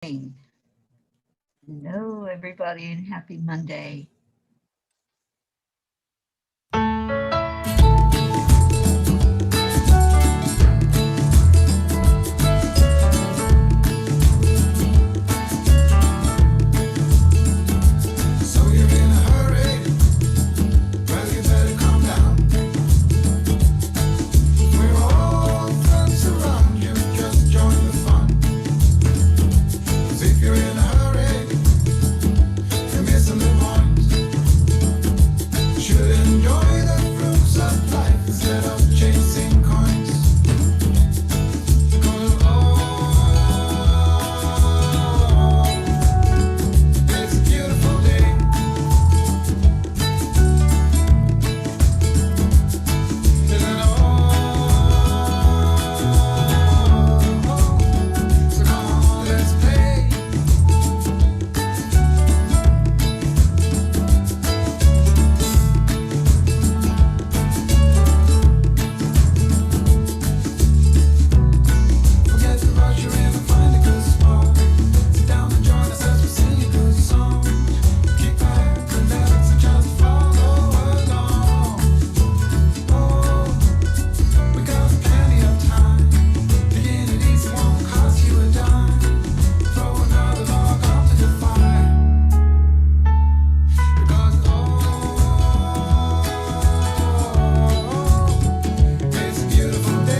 Hello, everybody, and happy Monday. So you're in a hurry? Well, you better calm down. We're all friends around you. Just join the fun. 'Cause if you're in a hurry, you're missing the point. You should enjoy the fruits of life instead of chasing coins. 'Cause it's a beautiful day. Isn't it so come on, let's play. Forget the rush, you're in and find a good spot. Sit down and join us as we sing a good song. Kick back, relax, and just follow along. Oh, we got plenty of time. Begin it easy, won't cost you a dime. Throw another log onto the fire. Because it's a beautiful day.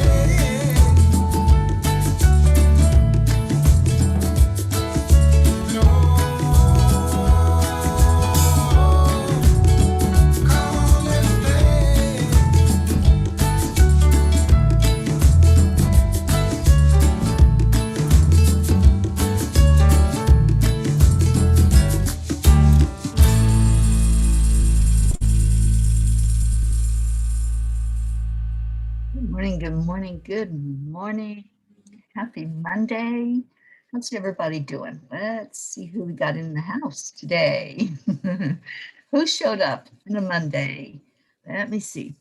No, come on, let's play. Good morning, good morning, good morning. Happy Monday. How's everybody doing? Let's see who we got in the house today. Who showed up on a Monday? Let me see.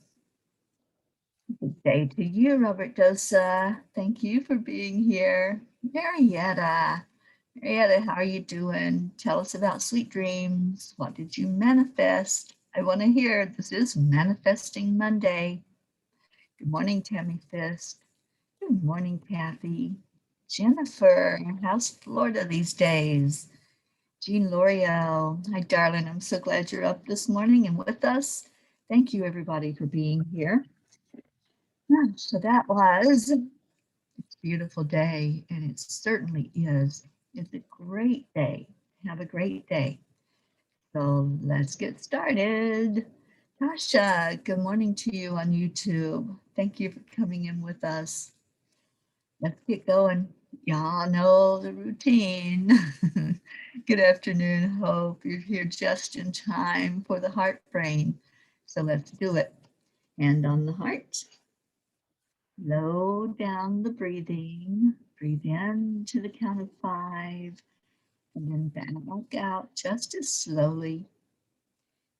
Good day to you, Robert Dosa. Thank you for being here. Marietta. Marietta, how are you doing? Tell us about sweet dreams. What did you manifest? I want to hear. This is Manifesting Monday. Good morning, Tammy Fist. Good morning, Kathy. Jennifer, how's Florida these days? Jean L'Oreal. Hi, darling. I'm so glad you're up this morning and with us. Thank you, everybody, for being here. So that was a beautiful day, and it certainly is. It's a great day. Have a great day. So let's get started. Tasha, good morning to you on YouTube. Thank you for coming in with us. Let's get going. Y'all know the routine. Good afternoon, Hope. You're here just in time for the heart brain. So let's do it. Hand on the heart. Slow down the breathing. Breathe in to the count of 5 and then back out just as slowly.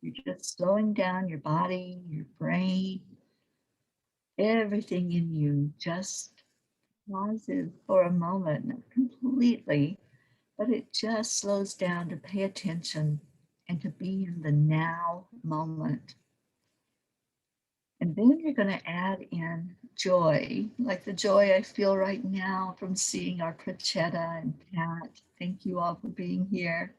You're just slowing down your body, your brain, everything in you just pauses for a moment, not completely, but it just slows down to pay attention and to be in the now moment. And then you're going to add in joy, like the joy I feel right now from seeing our Prachetta and Pat. Thank you all for being here.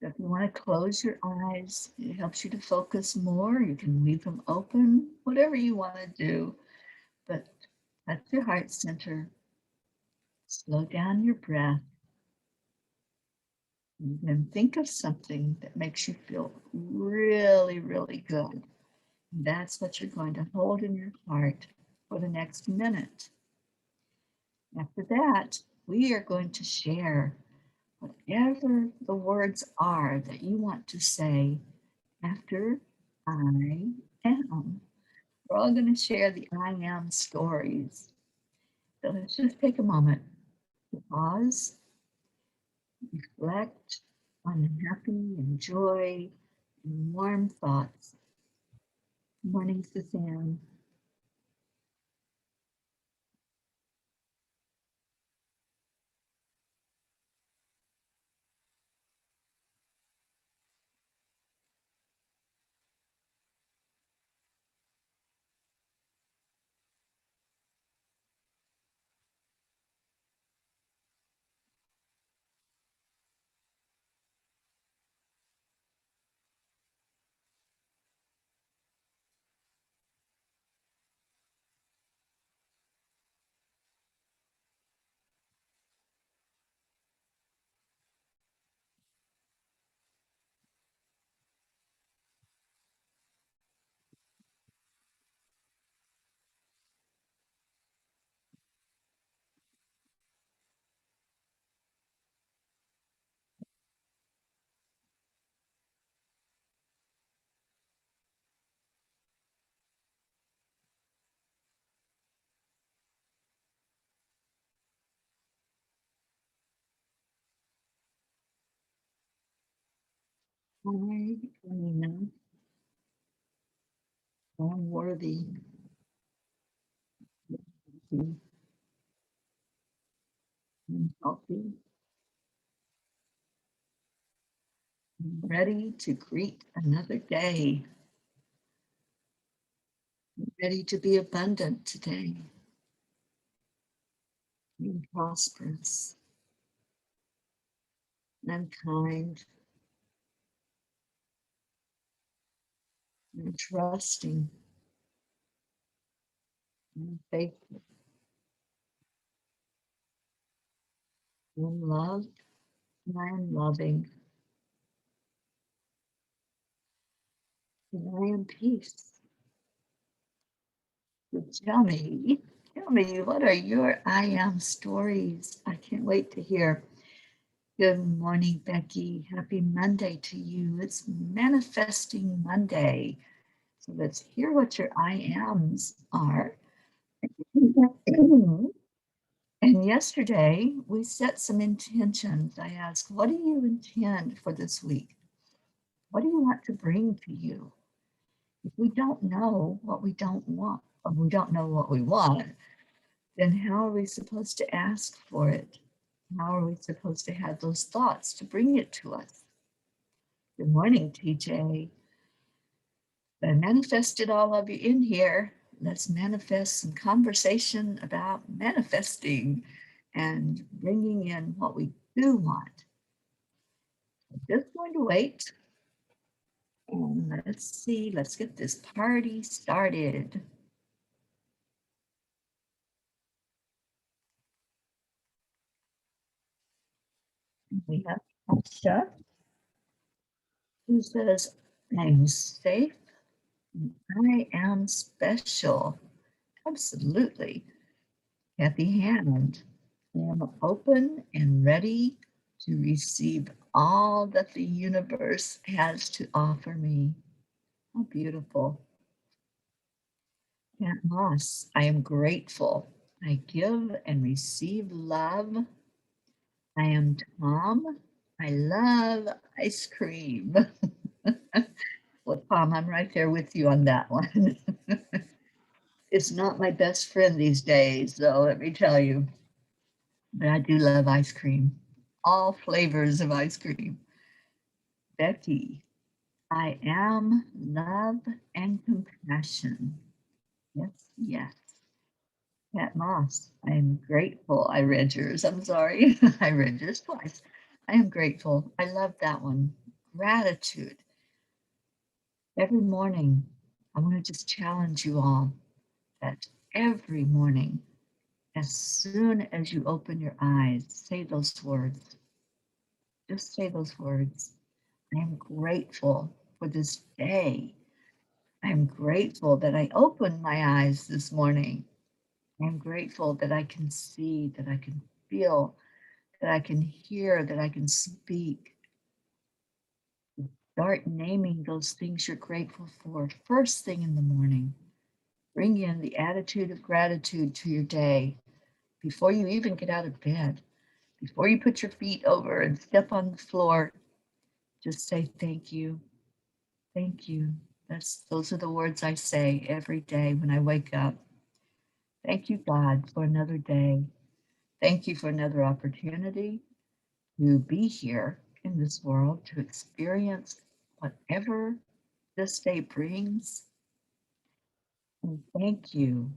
If you want to close your eyes, it helps you to focus more. You can leave them open, whatever you want to do. But that's your heart center. Slow down your breath. And then think of something that makes you feel really, really good. And that's what you're going to hold in your heart for the next minute. After that, we are going to share whatever the words are that you want to say after I am. We're all going to share the I am stories. So let's just take a moment to pause, reflect on happy and joy and warm thoughts. Good morning, Suzanne. I am enough. I'm worthy. I'm healthy. I'm ready to greet another day. I'm ready to be abundant today. I'm prosperous. I'm kind. I'm trusting. I'm faithful. I'm loved. And I'm loving. And I am peace. So tell me, what are your I am stories? I can't wait to hear. Good morning, Becky. Happy Monday to you. It's Manifesting Monday. So let's hear what your I ams are. And yesterday we set some intentions. I asked, what do you intend for this week? What do you want to bring to you? If we don't know what we don't want, or we don't know what we want, then how are we supposed to ask for it? How are we supposed to have those thoughts to bring it to us? Good morning, TJ. I manifested all of you in here. Let's manifest some conversation about manifesting and bringing in what we do want. I'm just going to wait and let's see, let's get this party started. We have Tasha who says, I'm safe. I am special. Absolutely. Happy hand. I am open and ready to receive all that the universe has to offer me. How beautiful. Aunt Moss, I am grateful. I give and receive love. I am Tom. I love ice cream. Well, Tom, I'm right there with you on that one. It's not my best friend these days, though, let me tell you. But I do love ice cream, all flavors of ice cream. Becky, I am love and compassion. Yes, yes. Pat Moss, I am grateful. I read yours. I'm sorry. I read yours twice. I am grateful. I love that one. Gratitude. Every morning, I want to just challenge you all that every morning, as soon as you open your eyes, say those words. Just say those words. I am grateful for this day. I'm grateful that I opened my eyes this morning. I'm grateful that I can see, that I can feel, that I can hear, that I can speak. Start naming those things you're grateful for first thing in the morning. Bring in the attitude of gratitude to your day before you even get out of bed, before you put your feet over and step on the floor. Just say thank you. Thank you. Those are the words I say every day when I wake up. Thank you, God, for another day. Thank you for another opportunity to be here in this world, to experience whatever this day brings. And thank you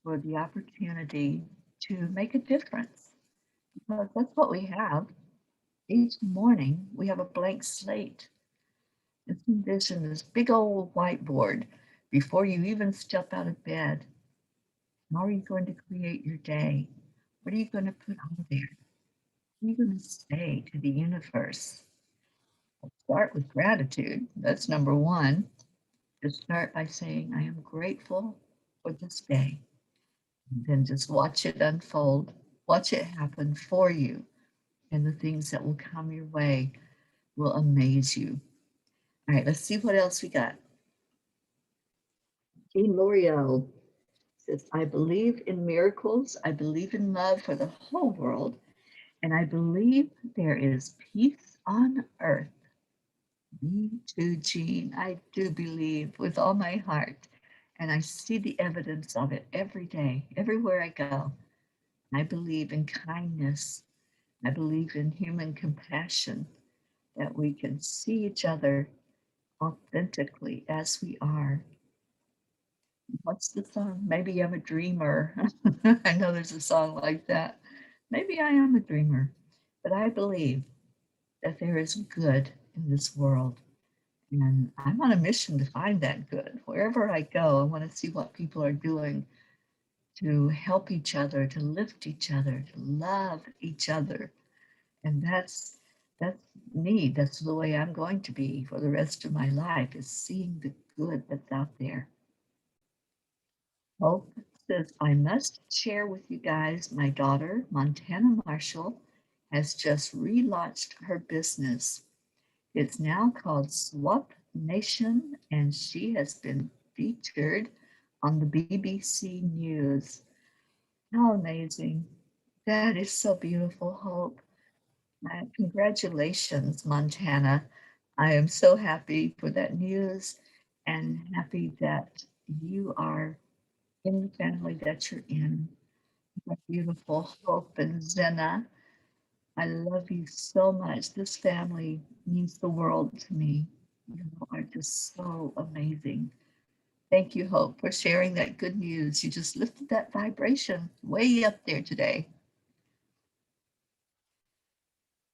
for the opportunity to make a difference, because that's what we have. Each morning, we have a blank slate. Just envision this big old whiteboard before you even step out of bed. How are you going to create your day? What are you going to put on there? What are you going to say to the universe? Start with gratitude. That's number one. Just start by saying, I am grateful for this day. And then just watch it unfold, watch it happen for you. And the things that will come your way will amaze you. All right, let's see what else we got. Jean L'Oreal says, I believe in miracles. I believe in love for the whole world. And I believe there is peace on earth. Me too, Jean. I do believe with all my heart, and I see the evidence of it every day, everywhere I go. I believe in kindness. I believe in human compassion, that we can see each other authentically as we are. What's the song? Maybe I'm a dreamer. I know there's a song like that. Maybe I am a dreamer, but I believe that there is good in this world. And I'm on a mission to find that good. Wherever I go, I want to see what people are doing to help each other, to lift each other, to love each other. And that's me. That's the way I'm going to be for the rest of my life, is seeing the good that's out there. Hope says, I must share with you guys, my daughter, Montana Marshall, has just relaunched her business. It's now called Swap Nation, and she has been featured on the BBC News. How amazing. That is so beautiful, Hope. Congratulations, Montana. I am so happy for that news and happy that you are in the family that you're in. Beautiful Hope and Zena. I love you so much. This family means the world to me. You are just so amazing. Thank you, Hope, for sharing that good news. You just lifted that vibration way up there today.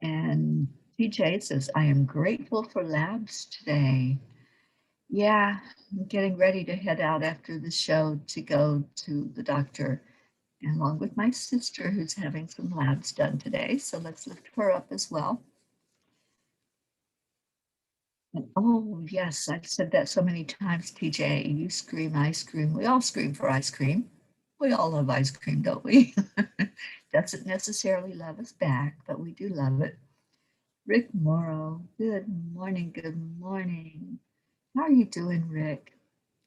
And TJ says, I am grateful for labs today. Yeah, I'm getting ready to head out after the show to go to the doctor, along with my sister who's having some labs done today. So let's lift her up as well. And oh, yes, I've said that so many times, TJ. You scream ice cream. We all scream for ice cream. We all love ice cream, don't we? Doesn't necessarily love us back, but we do love it. Rick Morrow, good morning, good morning. How are you doing, Rick?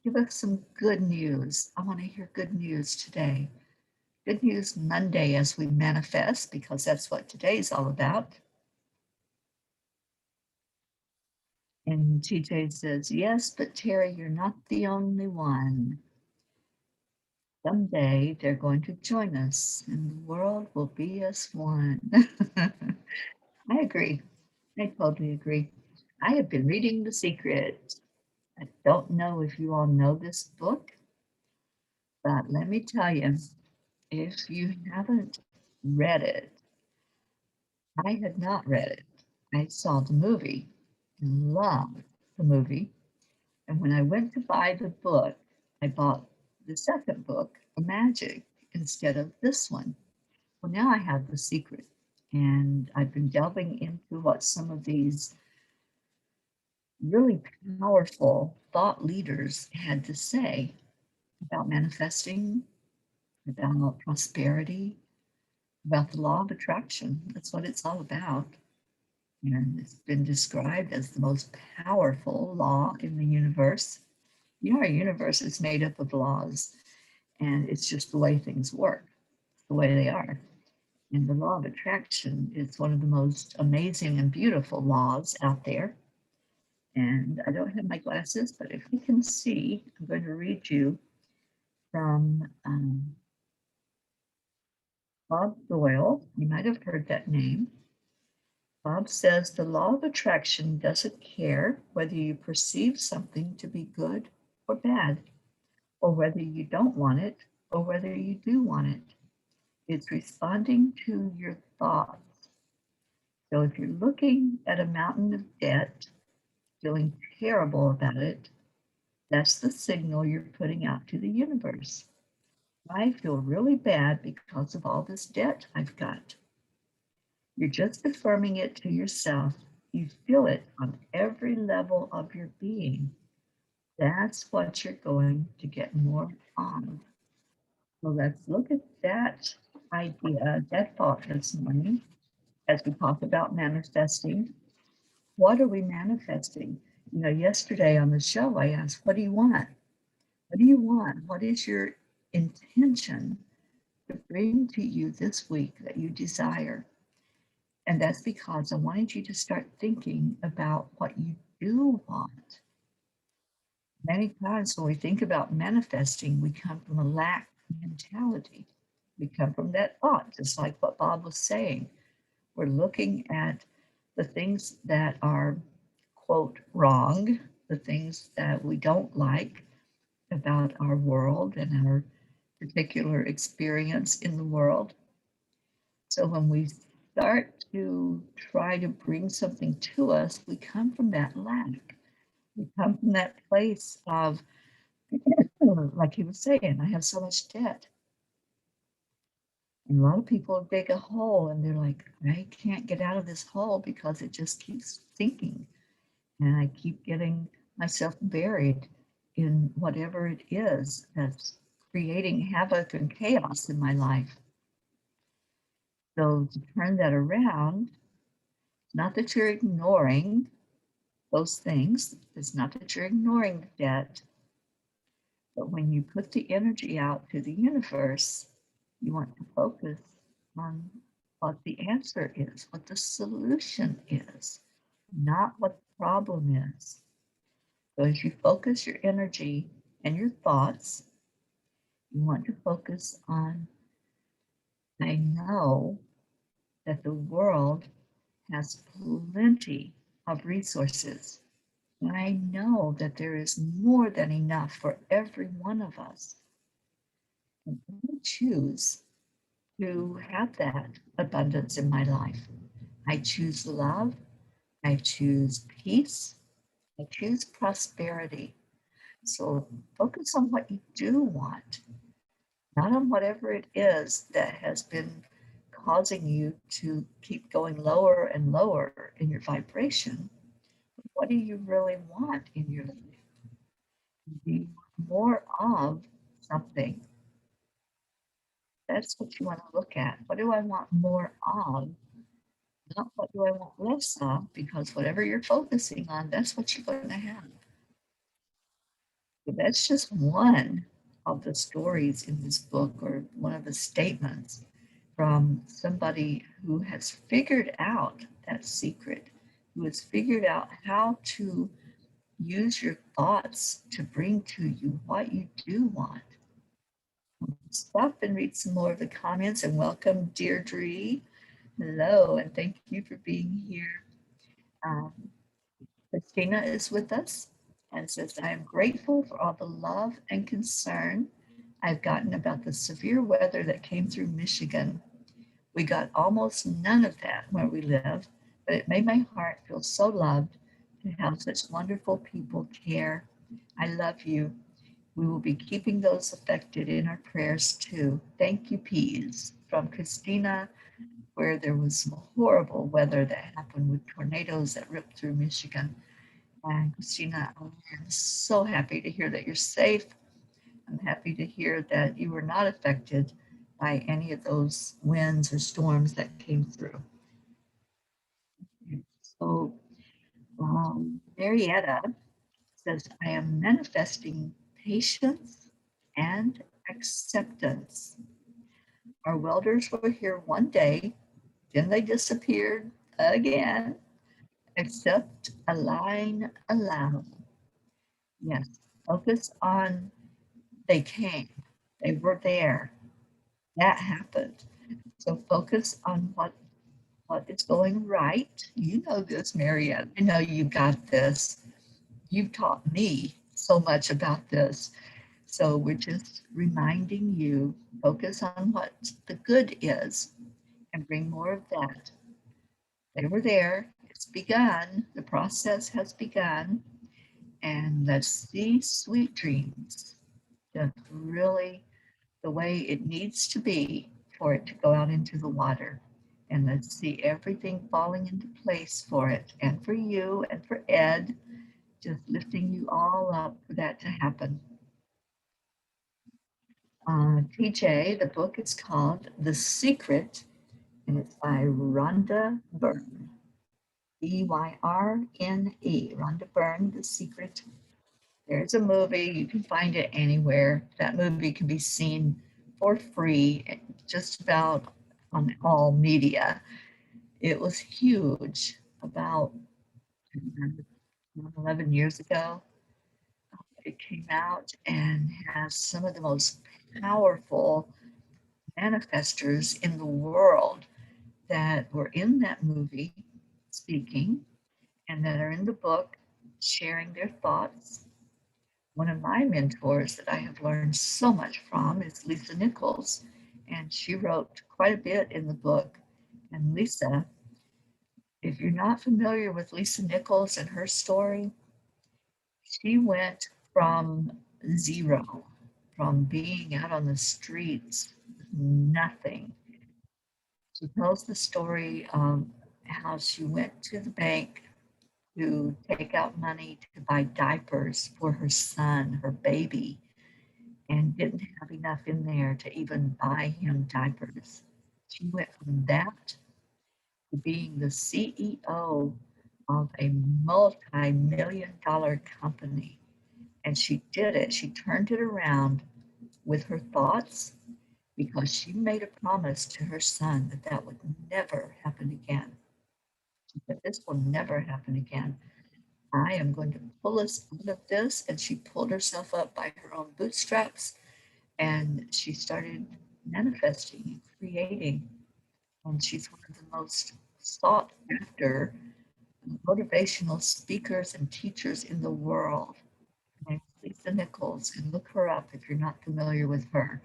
Give us some good news. I want to hear good news today. Good news Monday as we manifest, because that's what today's all about. And TJ says, yes, but Teri, you're not the only one. Someday they're going to join us and the world will be as one. I agree. I totally agree. I have been reading The Secret. I don't know if you all know this book, but let me tell you, if you haven't read it, I had not read it. I saw the movie and loved the movie. And when I went to buy the book, I bought the second book, A Magic, instead of this one. Well, now I have The Secret, and I've been delving into what some of these really powerful thought leaders had to say about manifesting, about prosperity, about the law of attraction. That's what it's all about. And it's been described as the most powerful law in the universe. You know, our universe is made up of laws, and it's just the way things work, the way they are. And the law of attraction is one of the most amazing and beautiful laws out there. And I don't have my glasses, but if you can see, I'm going to read you from Bob Doyle. You might have heard that name. Bob says the law of attraction doesn't care whether you perceive something to be good or bad, or whether you don't want it, or whether you do want it. It's responding to your thoughts. So if you're looking at a mountain of debt, feeling terrible about it, that's the signal you're putting out to the universe. I feel really bad because of all this debt I've got. You're just affirming it to yourself. You feel it on every level of your being. That's what you're going to get more of. So let's look at that idea, that thought this morning, as we talk about manifesting. What are we manifesting? You know, yesterday on the show, I asked, what do you want? What do you want? What is your intention to bring to you this week that you desire? And that's because I wanted you to start thinking about what you do want. Many times when we think about manifesting, we come from a lack mentality. We come from that thought, just like what Bob was saying. We're looking at the things that are, quote, wrong, the things that we don't like about our world and our particular experience in the world. So when we start to try to bring something to us, we come from that lack. We come from that place of, like he was saying, I have so much debt. And a lot of people dig a hole and they're like, I can't get out of this hole because it just keeps sinking. And I keep getting myself buried in whatever it is that's creating havoc and chaos in my life. So to turn that around, not that you're ignoring those things, it's not that you're ignoring the debt, but when you put the energy out to the universe, you want to focus on what the answer is, what the solution is, not what the problem is. So as you focus your energy and your thoughts, you want to focus on, I know that the world has plenty of resources. I know that there is more than enough for every one of us. And I choose to have that abundance in my life. I choose love. I choose peace. I choose prosperity. So focus on what you do want, not on whatever it is that has been causing you to keep going lower and lower in your vibration. What do you really want in your life? Do you want more of something? That's what you want to look at. What do I want more of? Not what do I want less of, because whatever you're focusing on, that's what you're going to have. So that's just one of the stories in this book, or one of the statements from somebody who has figured out that secret, who has figured out how to use your thoughts to bring to you what you do want. Stop and read some more of the comments, and welcome Deirdre. Hello, and thank you for being here. Um, Christina is with us and says, I am grateful for all the love and concern I've gotten about the severe weather that came through Michigan. We got almost none of that where we live, but it made my heart feel so loved to have such wonderful people care. I love you. We will be keeping those affected in our prayers too. Thank you, Peas, from Christina, where there was some horrible weather that happened with tornadoes that ripped through Michigan. And Christina, I'm so happy to hear that you're safe. I'm happy to hear that you were not affected by any of those winds or storms that came through. So, Marietta says, I am manifesting patience and acceptance. Our welders were here one day, then they disappeared again. Accept, align, allow. Yes, focus on they came, they were there, that happened. So focus on what is going right. You know this, Mariette. I know you got this. You've taught me so much about this. So we're just reminding you, focus on what the good is and bring more of that. They were there. It's begun. The process has begun. And let's see sweet dreams. Just really the way it needs to be for it to go out into the water. And let's see everything falling into place for it and for you and for Ed, just lifting you all up for that to happen. TJ, the book is called The Secret, and it's by Rhonda Byrne. Byrne, Rhonda Byrne, The Secret. There's a movie, you can find it anywhere. That movie can be seen for free, just about on all media. It was huge about 11 years ago. It came out and has some of the most powerful manifestors in the world that were in that movie speaking and that are in the book sharing their thoughts. One of my mentors that I have learned so much from is Lisa Nichols, and she wrote quite a bit in the book. And Lisa, if you're not familiar with Lisa Nichols and her story, she went from zero, from being out on the streets with nothing. She tells the story of how she went to the bank to take out money to buy diapers for her son, her baby, and didn't have enough in there to even buy him diapers. She went from that to being the CEO of a multi-million dollar company. And she did it. She turned it around with her thoughts because she made a promise to her son that that would never happen again. She said, this will never happen again. I am going to pull us out of this. And she pulled herself up by her own bootstraps and she started manifesting and creating. And she's one of the most sought after motivational speakers and teachers in the world. Her name is Lisa Nichols, and look her up if you're not familiar with her,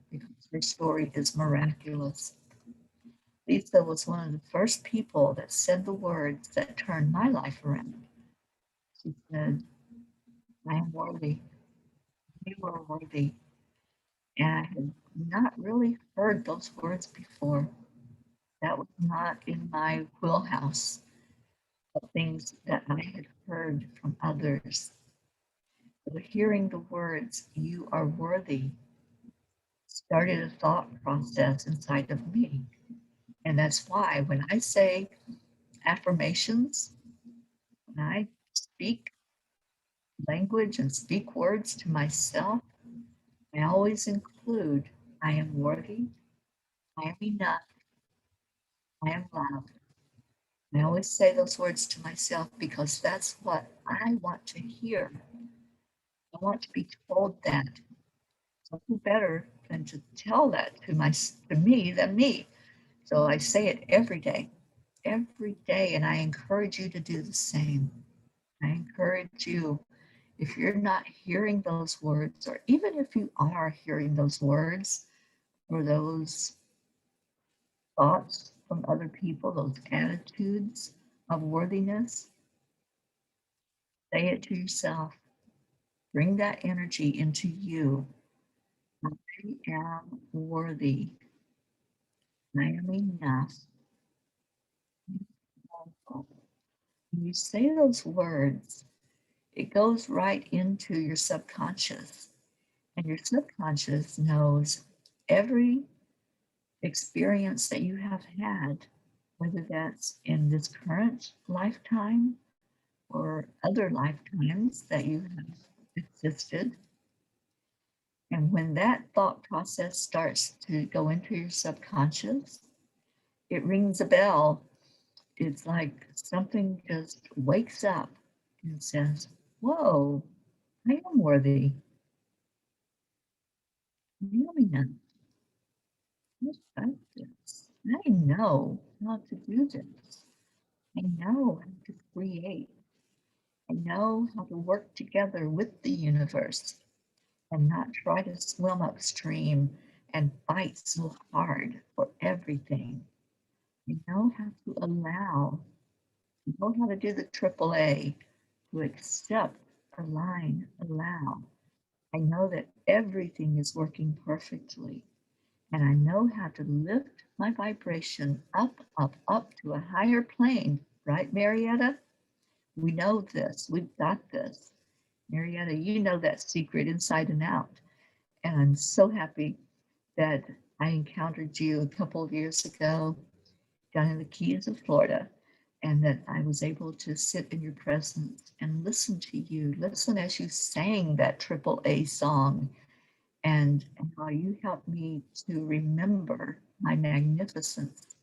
because her story is miraculous. Lisa was one of the first people that said the words that turned my life around. She said, I am worthy. You are worthy. And I had not really heard those words before. That was not in my wheelhouse of things that I had heard from others. But hearing the words, you are worthy, started a thought process inside of me. And that's why when I say affirmations, when I speak language and speak words to myself, I always include I am worthy, I am enough, I am loved. I always say those words to myself because that's what I want to hear. I want to be told that. So who better than to tell that to me than me? So I say it every day, and I encourage you to do the same. I encourage you, if you're not hearing those words, or even if you are hearing those words or those thoughts from other people, those attitudes of worthiness, say it to yourself. Bring that energy into you. I am worthy. I am enough. When you say those words, it goes right into your subconscious, and your subconscious knows every experience that you have had, whether that's in this current lifetime or other lifetimes that you have existed. And when that thought process starts to go into your subconscious, it rings a bell. It's like something just wakes up and says, whoa, I am worthy. I am enough. Let's try this. I know how to do this. I know how to create. I know how to work together with the universe and not try to swim upstream and fight so hard for everything. I know how to allow, I know how to do the triple A, to accept, align, allow. I know that everything is working perfectly, and I know how to lift my vibration up, up, up to a higher plane. Right, Marietta? We know this. We've got this. Marietta, you know that secret inside and out. And I'm so happy that I encountered you a couple of years ago down in the Keys of Florida, and that I was able to sit in your presence and listen to you, listen as you sang that triple A song, and how you helped me to remember my magnificence.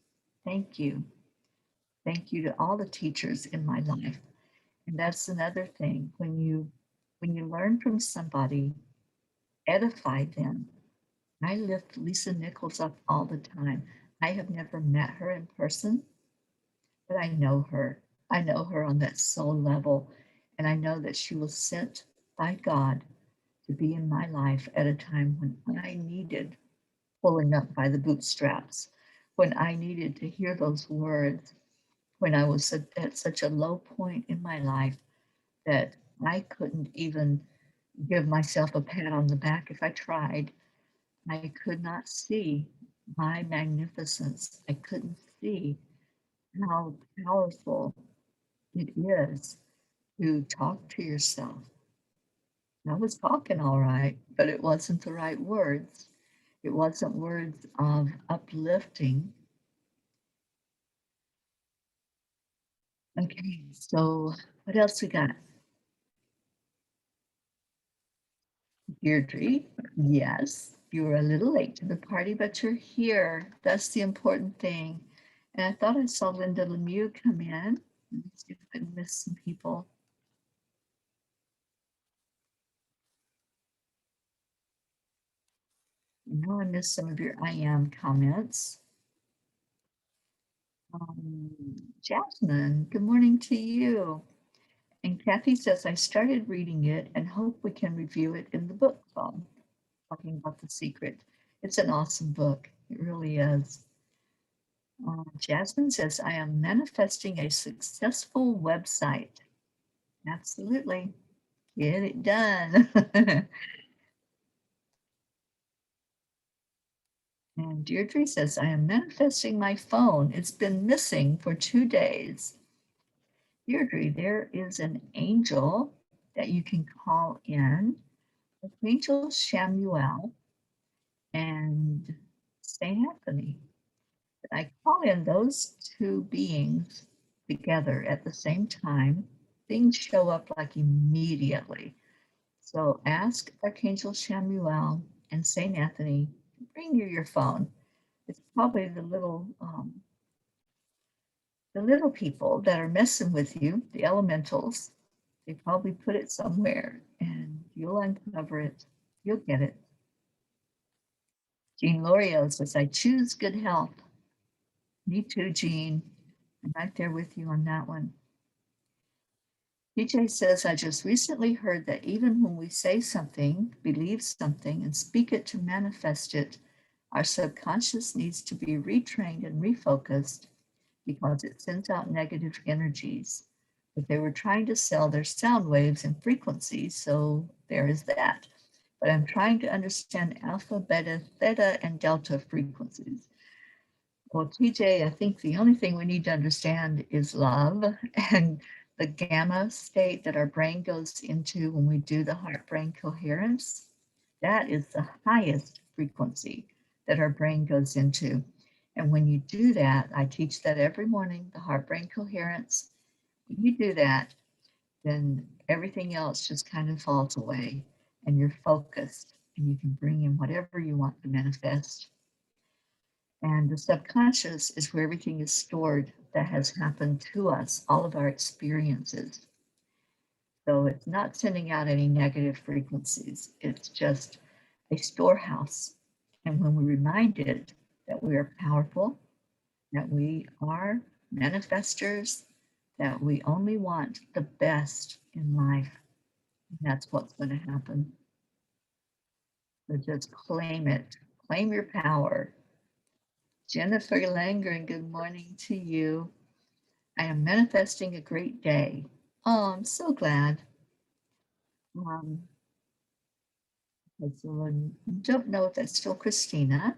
Thank you. Thank you to all the teachers in my life. And that's another thing. When you learn from somebody, edify them. I lift Lisa Nichols up all the time. I have never met her in person, but I know her. I know her on that soul level, and I know that she was sent by God to be in my life at a time when I needed pulling up by the bootstraps, when I needed to hear those words, when I was at such a low point in my life that I couldn't even give myself a pat on the back if I tried. I could not see my magnificence. I couldn't see how powerful it is to talk to yourself. I was talking all right, but it wasn't the right words. It wasn't words of uplifting. Okay, so what else we got? Deirdre, yes, you were a little late to the party, but you're here. That's the important thing. And I thought I saw Linda Lemieux come in. Let me see if I missed some people. I know I missed some of your I am comments. Jasmine, good morning to you. And Kathy says, I started reading it and hope we can review it in the book club, talking about The Secret. It's an awesome book. It really is. Jasmine says, I am manifesting a successful website. Absolutely. Get it done. And Deirdre says, I am manifesting my phone. It's been missing for 2 days. Deirdre, there is an angel that you can call in. Angel Samuel and St. Anthony. I call in those two beings together at the same time. Things show up like immediately. So ask Archangel Samuel and St. Anthony to bring you your phone. It's probably the little people that are messing with you, the elementals. They probably put it somewhere and you'll uncover it. You'll get it. Jean Lorio says, I choose good health. Me too, Jean. I'm right there with you on that one. PJ says, I just recently heard that even when we say something, believe something, and speak it to manifest it, our subconscious needs to be retrained and refocused because it sends out negative energies. But they were trying to sell their sound waves and frequencies, so there is that. But I'm trying to understand alpha, beta, theta, and delta frequencies. Well, TJ, I think the only thing we need to understand is love and the gamma state that our brain goes into when we do the heart brain coherence. That is the highest frequency that our brain goes into. And when you do that, I teach that every morning, the heart brain coherence. When you do that, then everything else just kind of falls away and you're focused and you can bring in whatever you want to manifest. And the subconscious is where everything is stored that has happened to us, all of our experiences. So it's not sending out any negative frequencies. It's just a storehouse. And when we remind it that we are powerful, that we are manifestors, that we only want the best in life, that's what's going to happen. So just claim it, claim your power. Jennifer Langren, good morning to you. I am manifesting a great day. Oh, I'm so glad. I don't know if that's still Christina,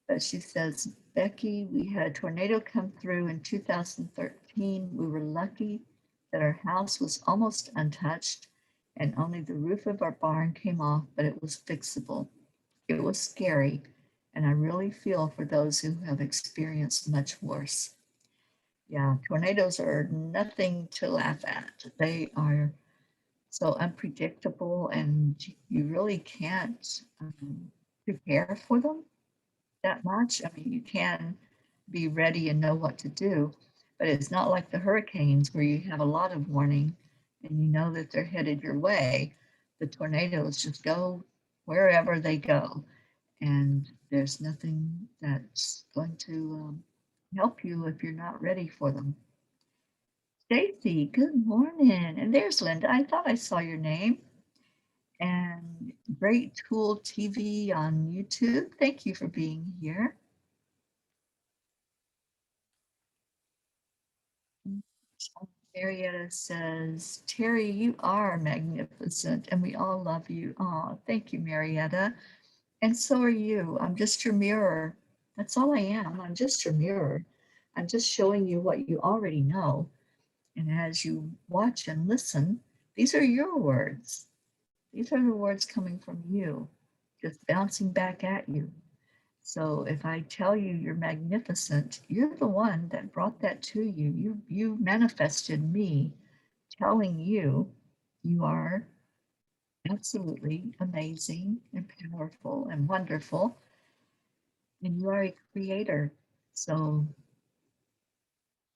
but she says, Becky, we had a tornado come through in 2013. We were lucky that our house was almost untouched and only the roof of our barn came off, but it was fixable. It was scary, and I really feel for those who have experienced much worse. Yeah, tornadoes are nothing to laugh at. They are so unpredictable, and you really can't prepare for them that much. I mean, you can be ready and know what to do, but it's not like the hurricanes where you have a lot of warning. and you know that they're headed your way, the tornadoes just go wherever they go. And there's nothing that's going to help you if you're not ready for them. Stacy, good morning. And there's Linda. I thought I saw your name. And Great Tool TV on YouTube. Thank you for being here. Marietta says, Teri, you are magnificent and we all love you. Oh, thank you, Marietta. And so are you. I'm just your mirror. That's all I am. I'm just your mirror. I'm just showing you what you already know. And as you watch and listen, these are your words. These are the words coming from you, just bouncing back at you. So if I tell you you're magnificent, you're the one that brought that to you. You manifested me telling you you are absolutely amazing and powerful and wonderful, and you are a creator. So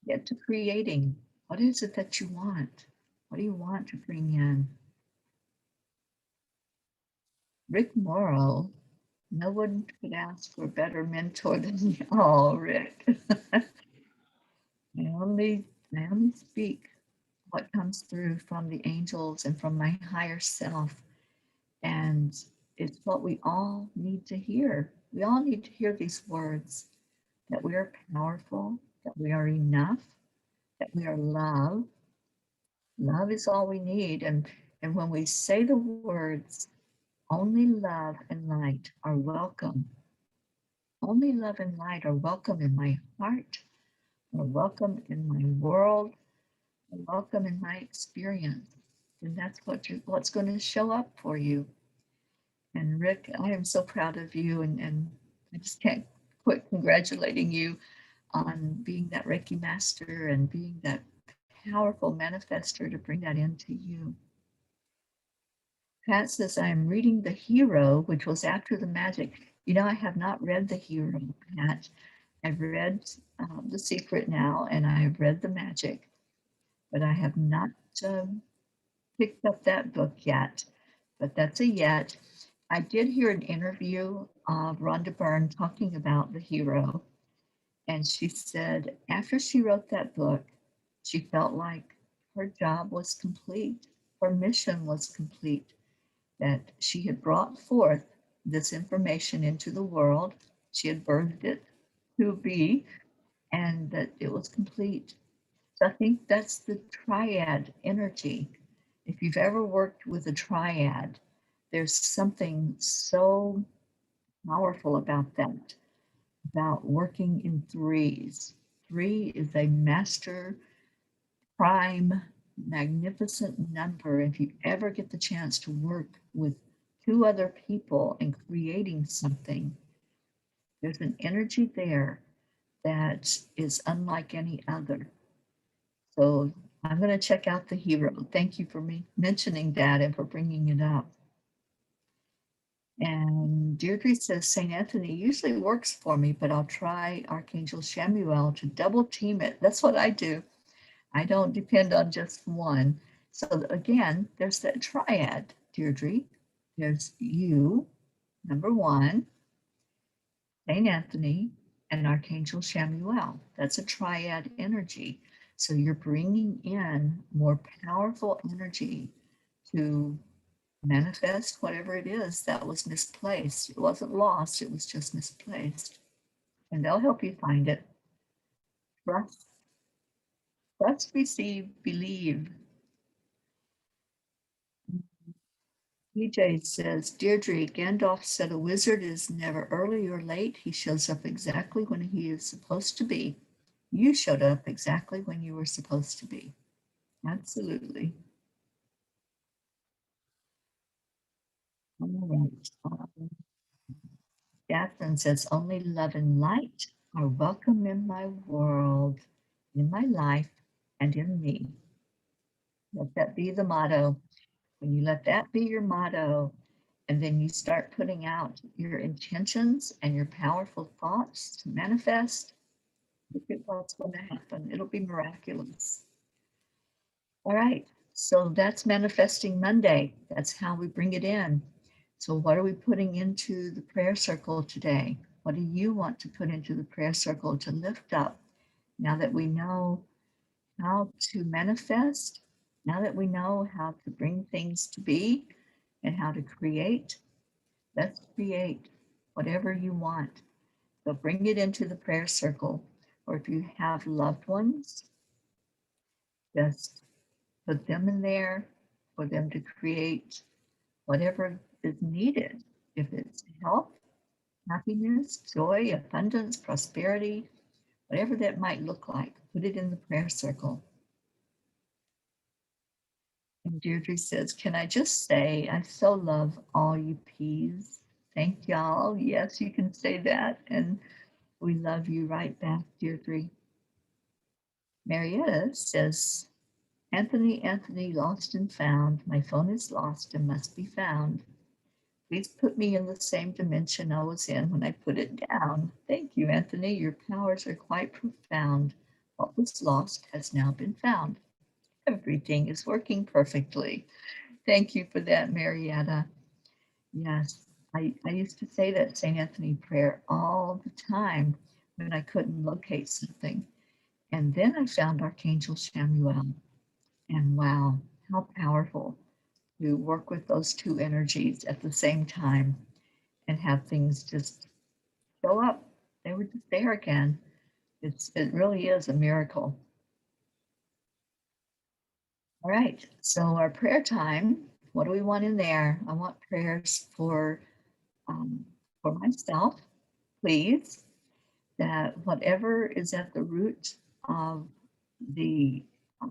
get to creating. What is it that you want? What do you want to bring in? Rick Morrow, no one could ask for a better mentor than you. Oh, Rick. I only speak what comes through from the angels and from my higher self. And it's what we all need to hear. We all need to hear these words that we are powerful, that we are enough, that we are love. Love is all we need. And when we say the words, only love and light are welcome. Only love and light are welcome in my heart, are welcome in my world, are welcome in my experience. And that's what's going to show up for you. And Rick, I am so proud of you, and I just can't quit congratulating you on being that Reiki master and being that powerful manifester to bring that into you. Pat says, I am reading The Hero, which was after the magic. You know, I have not read The Hero, Pat. I've read The Secret now, and I have read The Magic, but I have not um, picked up that book yet. But that's a yet. I did hear an interview of Rhonda Byrne talking about The Hero, and she said after she wrote that book, she felt like her job was complete, her mission was complete, that she had brought forth this information into the world, she had birthed it to be, and that it was complete. So I think that's the triad energy. If you've ever worked with a triad, there's something so powerful about that, about working in threes. Three is a master prime, magnificent number. If you ever get the chance to work with two other people and creating something, there's an energy there that is unlike any other. So I'm going to check out The Hero. Thank you for me mentioning that and for bringing it up. And Deirdre says St. Anthony usually works for me, but I'll try Archangel Shamuel to double team it. That's what I do. I don't depend on just one. So again, there's that triad, Deirdre. There's you, number one, St. Anthony, and Archangel Shamuel. That's a triad energy. So you're bringing in more powerful energy to manifest whatever it is that was misplaced. It wasn't lost, it was just misplaced. And they'll help you find it. Trust, trust, receive, believe. EJ says, Deirdre, Gandalf said a wizard is never early or late. He shows up exactly when he is supposed to be. You showed up exactly when you were supposed to be. Absolutely. All right. Catherine says, only love and light are welcome in my world, in my life, and in me. Let that be the motto. When you let that be your motto, and then you start putting out your intentions and your powerful thoughts to manifest, look at what's going to happen. It'll be miraculous. All right. So that's Manifesting Monday. That's how we bring it in. So what are we putting into the prayer circle today? What do you want to put into the prayer circle to lift up? Now that we know how to manifest, now that we know how to bring things to be and how to create, let's create whatever you want. So bring it into the prayer circle. Or if you have loved ones, just put them in there for them to create whatever is needed. If it's health, happiness, joy, abundance, prosperity, whatever that might look like, put it in the prayer circle. And Deirdre says, can I just say, I so love all you peas. Thank y'all. Yes, you can say that. And we love you right back, Deirdre. Marietta says, Anthony, lost and found. My phone is lost and must be found. Please put me in the same dimension I was in when I put it down. Thank you, Anthony. Your powers are quite profound. What was lost has now been found. Everything is working perfectly. Thank you for that, Marietta. Yes, I used to say that St. Anthony prayer all the time when I couldn't locate something. And then I found Archangel Samuel. And wow, how powerful to work with those two energies at the same time and have things just show up. They were just there again. It really is a miracle. All right, so our prayer time, what do we want in there? I want prayers um, for myself, please, that whatever is at the root of the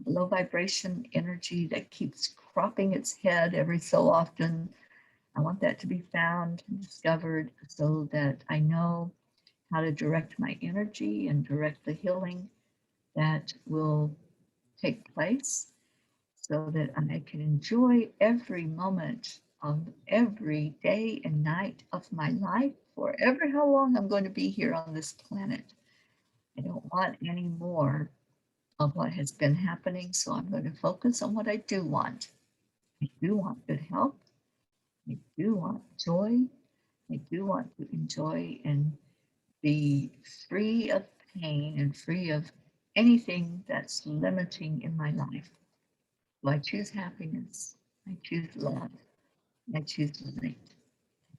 low vibration energy that keeps cropping its head every so often, I want that to be found and discovered so that I know how to direct my energy and direct the healing that will take place so that I can enjoy every moment of every day and night of my life forever, how long I'm going to be here on this planet. I don't want any more of what has been happening, so I'm going to focus on what I do want. I do want good health. I do want joy. I do want to enjoy and be free of pain and free of anything that's limiting in my life. So I choose happiness. I choose love. I choose light.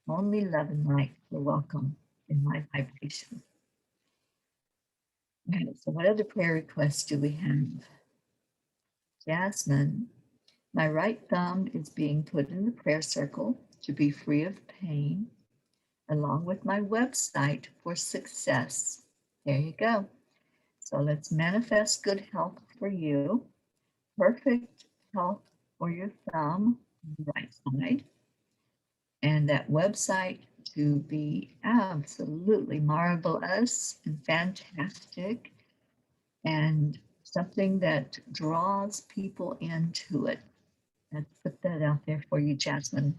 Only love and light are welcome in my vibration. Okay, so what other prayer requests do we have? Jasmine, my right thumb is being put in the prayer circle to be free of pain, along with my website for success. There you go. So let's manifest good health for you, perfect health for your thumb on the right side, and that website to be absolutely marvelous and fantastic and something that draws people into it. Let's put that out there for you, Jasmine.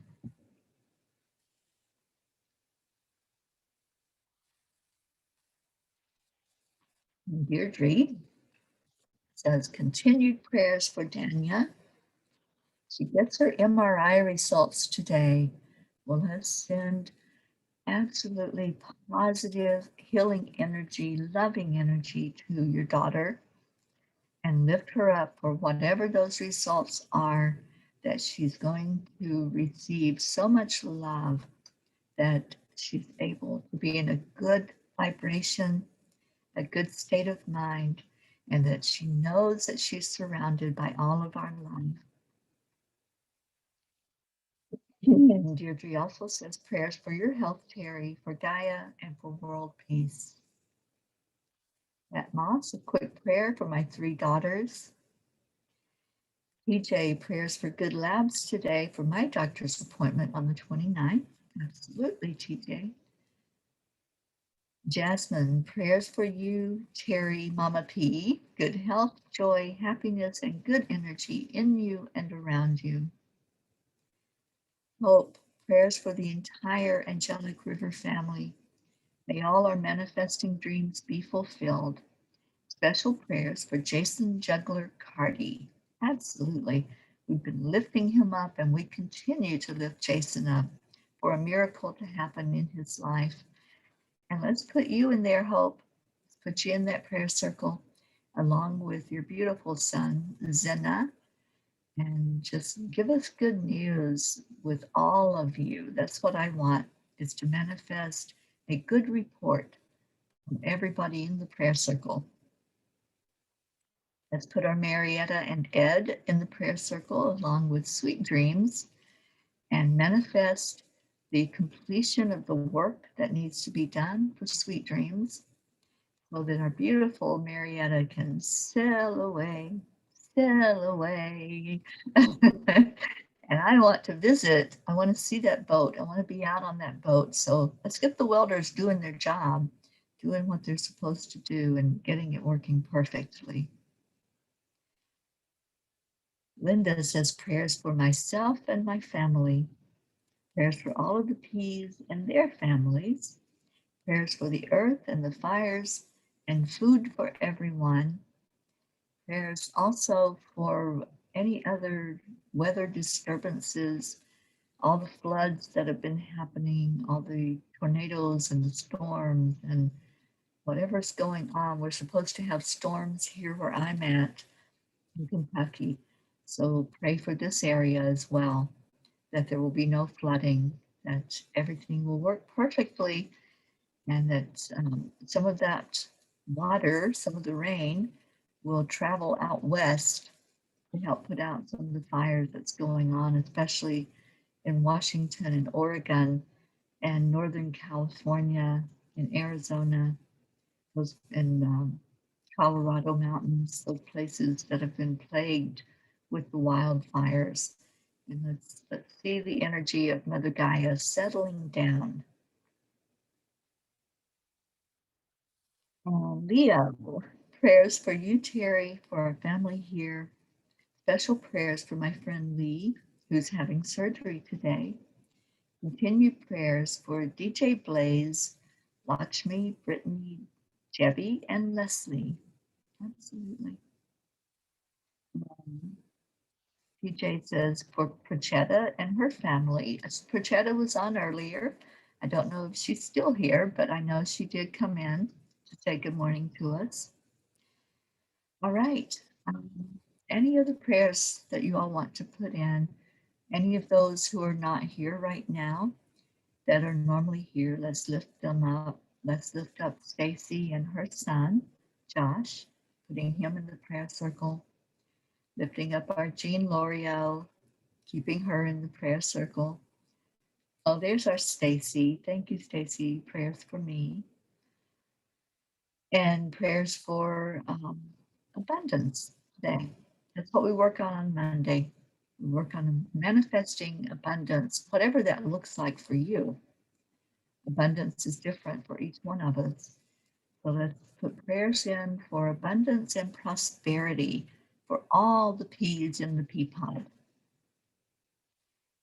And Deirdre says continued prayers for Dania. She gets her MRI results today. Well, let's send absolutely positive healing energy, loving energy to your daughter and lift her up for whatever those results are, that she's going to receive so much love that she's able to be in a good vibration, a good state of mind, and that she knows that she's surrounded by all of our love. And Deirdre also says prayers for your health, Teri, for Gaia, and for world peace. Matt Moss, a quick prayer for my three daughters. PJ, prayers for good labs today for my doctor's appointment on the 29th. Absolutely, TJ. Jasmine, prayers for you, Teri, Mama P. Good health, joy, happiness, and good energy in you and around you. Hope, prayers for the entire Angelic River family. May all our manifesting dreams be fulfilled. Special prayers for Jason Juggler Cardy. Absolutely. We've been lifting him up, and we continue to lift Jason up for a miracle to happen in his life. And let's put you in there, Hope. Let's put you in that prayer circle along with your beautiful son, Zena. And just give us good news with all of you. That's what I want, is to manifest a good report from everybody in the prayer circle. Let's put our Marietta and Ed in the prayer circle along with sweet dreams and manifest the completion of the work that needs to be done for sweet dreams so that our beautiful Marietta can sail away, sail away. And I want to visit. I want to see that boat. I want to be out on that boat. So let's get the welders doing their job, doing what they're supposed to do and getting it working perfectly. Linda says prayers for myself and my family. Prayers for all of the P's and their families. Prayers for the earth and the fires and food for everyone. Prayers also for any other weather disturbances, all the floods that have been happening, all the tornadoes and the storms and whatever's going on. We're supposed to have storms here where I'm at in Kentucky. So pray for this area as well, that there will be no flooding, that everything will work perfectly, and that some of that water, some of the rain, will travel out west to help put out some of the fires that's going on, especially in Washington and Oregon and Northern California, in Arizona, those in Colorado mountains, those places that have been plagued with the wildfires. And let's see the energy of Mother Gaia settling down. Leo, prayers for you, Teri, for our family here. Special prayers for my friend Lee, who's having surgery today. Continued prayers for DJ Blaze, Lakshmi, Brittany, Jebby, and Leslie. Absolutely. DJ says for Prochetta and her family. Prochetta was on earlier. I don't know if she's still here, but I know she did come in to say good morning to us. All right. Any other prayers that you all want to put in? Any of those who are not here right now that are normally here, let's lift them up. Let's lift up Stacy and her son, Josh, putting him in the prayer circle. Lifting up our Jean L'Oreal, keeping her in the prayer circle. Oh, there's our Stacy. Thank you, Stacy. Prayers for me. And prayers for abundance today. That's what we work on Monday. We work on manifesting abundance, whatever that looks like for you. Abundance is different for each one of us. So let's put prayers in for abundance and prosperity for all the peas in the pea pod.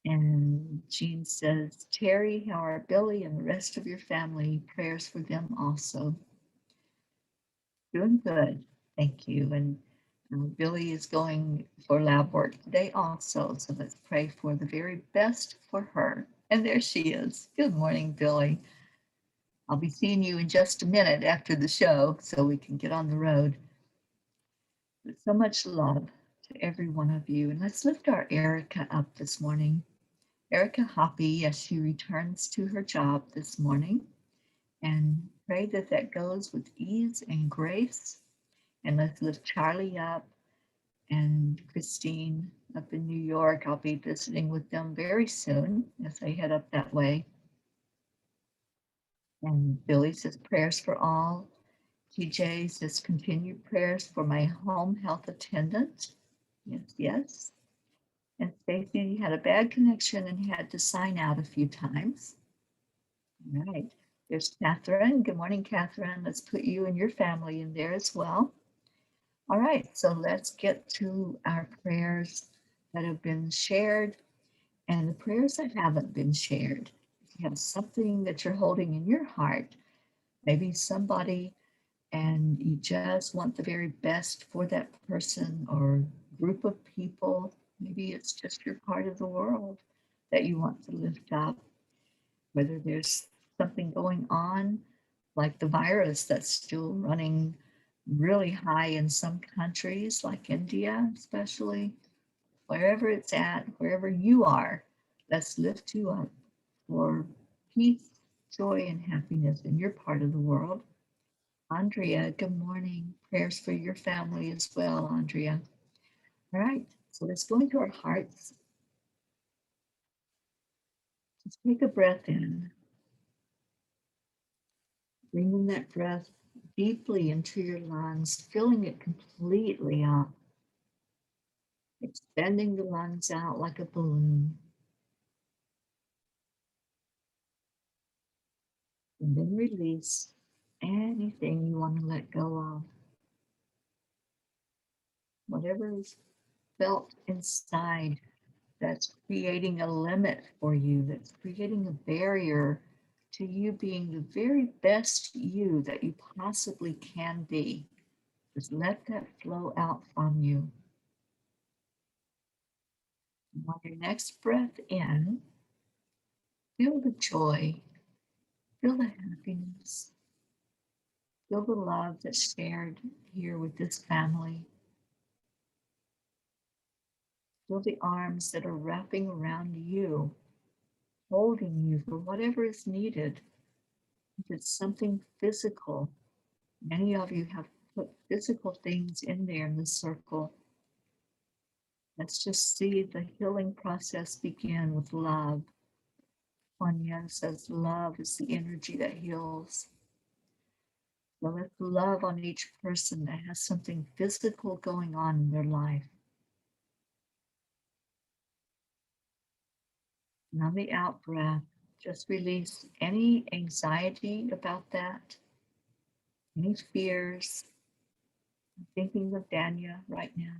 And Jean says, Teri, how are Billy and the rest of your family? Prayers for them also. Doing good, thank you. And Billy is going for lab work today also, so let's pray for the very best for her. And there she is. Good morning, Billy. I'll be seeing you in just a minute after the show so we can get on the road. But so much love to every one of you. And let's lift our Erica up this morning. Erica Hoppy, as she returns to her job this morning, and pray that that goes with ease and grace. And let's lift Charlie up and Christine up in New York. I'll be visiting with them very soon as I head up that way. And Billy says prayers for all. TJ says continued prayers for my home health attendant. Yes, yes. And Stacy had a bad connection and had to sign out a few times. All right. There's Catherine. Good morning, Catherine. Let's put you and your family in there as well. All right, so let's get to our prayers that have been shared and the prayers that haven't been shared. If you have something that you're holding in your heart, maybe somebody, and you just want the very best for that person or group of people, Maybe it's just your part of the world that you want to lift up, whether there's something going on like the virus that's still running really high in some countries, like India, especially, wherever it's at, wherever you are, let's lift you up for peace, joy, and happiness in your part of the world. Andrea, good morning. Prayers for your family as well, Andrea. All right, so let's go into our hearts. Just take a breath in. Bring in that breath deeply into your lungs, filling it completely up, extending the lungs out like a balloon. And then release anything you want to let go of. Whatever is felt inside that's creating a limit for you, that's creating a barrier to you being the very best you that you possibly can be. Just let that flow out from you. And on your next breath in, feel the joy, feel the happiness, feel the love that's shared here with this family. Feel the arms that are wrapping around you, holding you for whatever is needed. If it's something physical, many of you have put physical things in there in the circle. Let's just see the healing process begin with love. Kuan Yin says love is the energy that heals. So let's love on each person that has something physical going on in their life. And on the out breath, just release any anxiety about that, any fears. I'm thinking of Dania right now,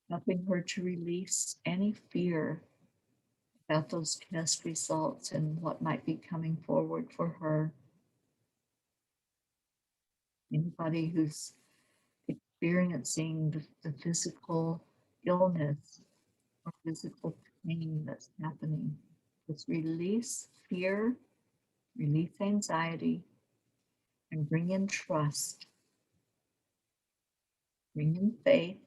helping her to release any fear about those test results and what might be coming forward for her. Anybody who's experiencing the physical illness or physical pain that's happening, just release fear, release anxiety, and bring in trust, bring in faith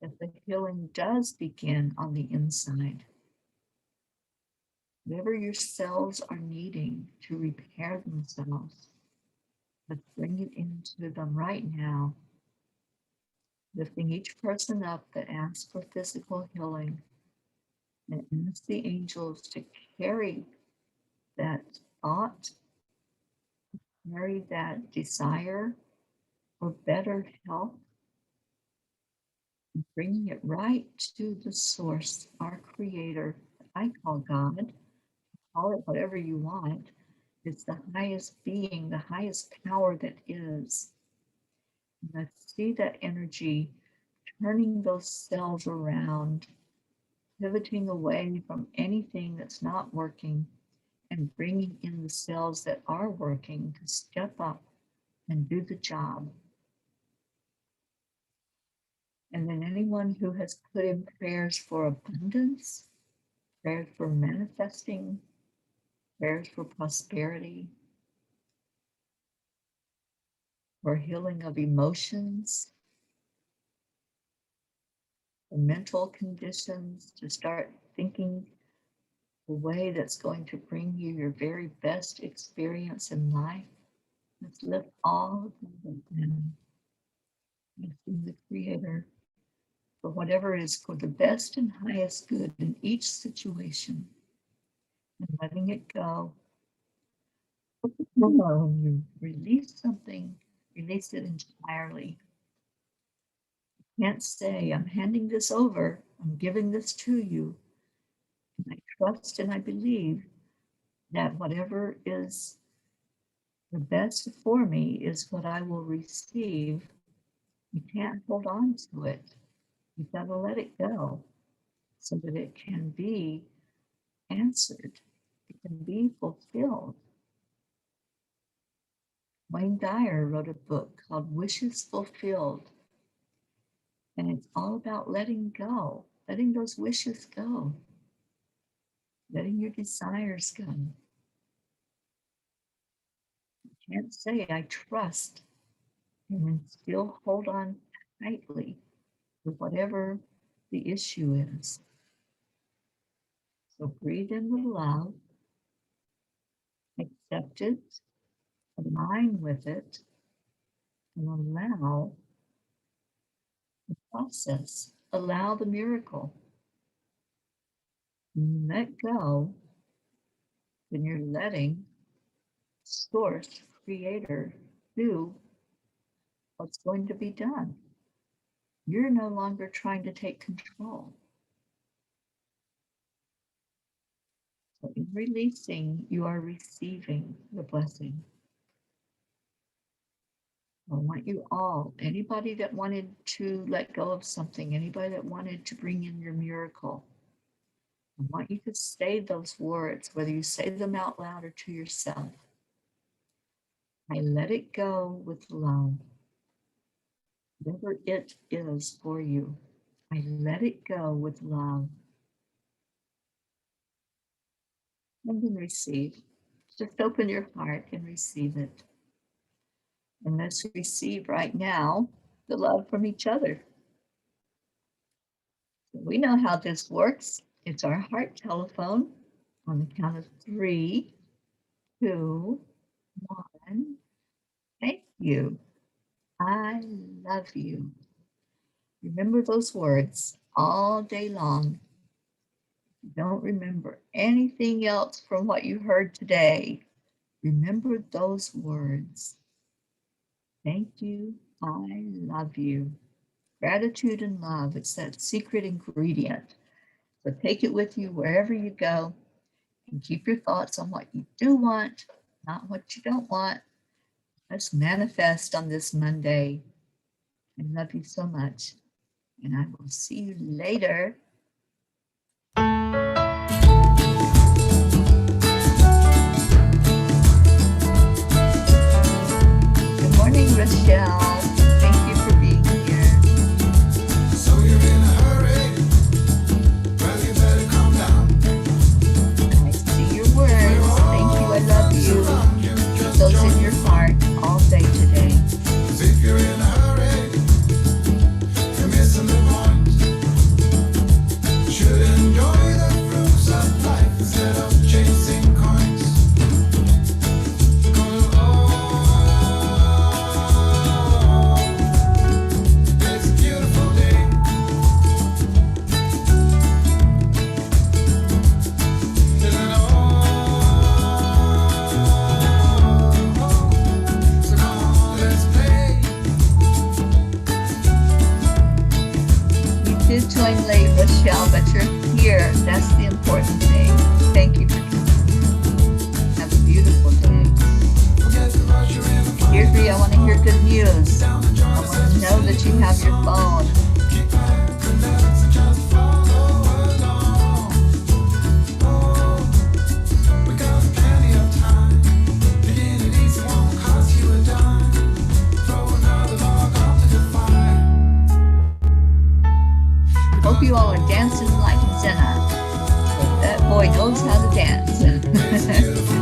that the healing does begin on the inside. Whatever your cells are needing to repair themselves, let's bring it into them right now, lifting each person up that asks for physical healing and ask the angels to carry that thought, carry that desire for better health, and bringing it right to the source, our creator. I call God, call it whatever you want. It's the highest being, the highest power that is. Let's see that energy turning those cells around, pivoting away from anything that's not working and bringing in the cells that are working to step up and do the job. And then anyone who has put in prayers for abundance, prayers for manifesting, prayers for prosperity, for healing of emotions, for mental conditions, to start thinking the way that's going to bring you your very best experience in life. Let's lift all of them down, lifting the Creator for whatever is for the best and highest good in each situation, and letting it go. When you release something, release it entirely. You can't say, I'm handing this over, I'm giving this to you, and I trust and I believe that whatever is the best for me is what I will receive. You can't hold on to it. You've got to let it go so that it can be answered. It can be fulfilled. Wayne Dyer wrote a book called Wishes Fulfilled. And it's all about letting go, letting those wishes go, letting your desires go. You can't say, I trust, and then still hold on tightly to whatever the issue is. So breathe in the love, accept it, align with it, and allow the process, allow the miracle. Let go, then you're letting Source, Creator, do what's going to be done. You're no longer trying to take control. So in releasing, you are receiving the blessing. I want you all, anybody that wanted to let go of something, anybody that wanted to bring in your miracle, I want you to say those words, whether you say them out loud or to yourself. I let it go with love. Whatever it is for you, I let it go with love. And then receive. Just open your heart and receive it. And let's receive right now the love from each other. We know how this works. It's our heart telephone on the count of 3, 2, 1. Thank you. I love you. Remember those words all day long. If you don't remember anything else from what you heard today, remember those words. Thank you. I love you. Gratitude and love, it's that secret ingredient. So take it with you wherever you go and keep your thoughts on what you do want, not what you don't want. Let's manifest on this Monday. I love you so much, and I will see you later. Good morning, Rochelle. Thank you for being here. So you're in a hurry? Well, you better calm down. I see your words. Thank you. I love you. Keep those in your heart all day today. 'Cause if you're in a hurry, you're missing the point. You should enjoy the fruits of life instead of chasing coins. 'Cause it's a beautiful day. Isn't it so come on, let's play. You did join late, Rochelle, but you're here. That's the important thing. Thank you for coming. Have a beautiful day. Forget the rush, you're in the Deirdre, I want to hear good news. down the joy. I want to know that you have your phone. Keep back, relax, and just follow along. Oh, we got plenty of time. Begin it easy, won't cost you a dime. Throw another log onto the fire. Hope you all are dancing like Zena. That boy knows how to dance. It's a beautiful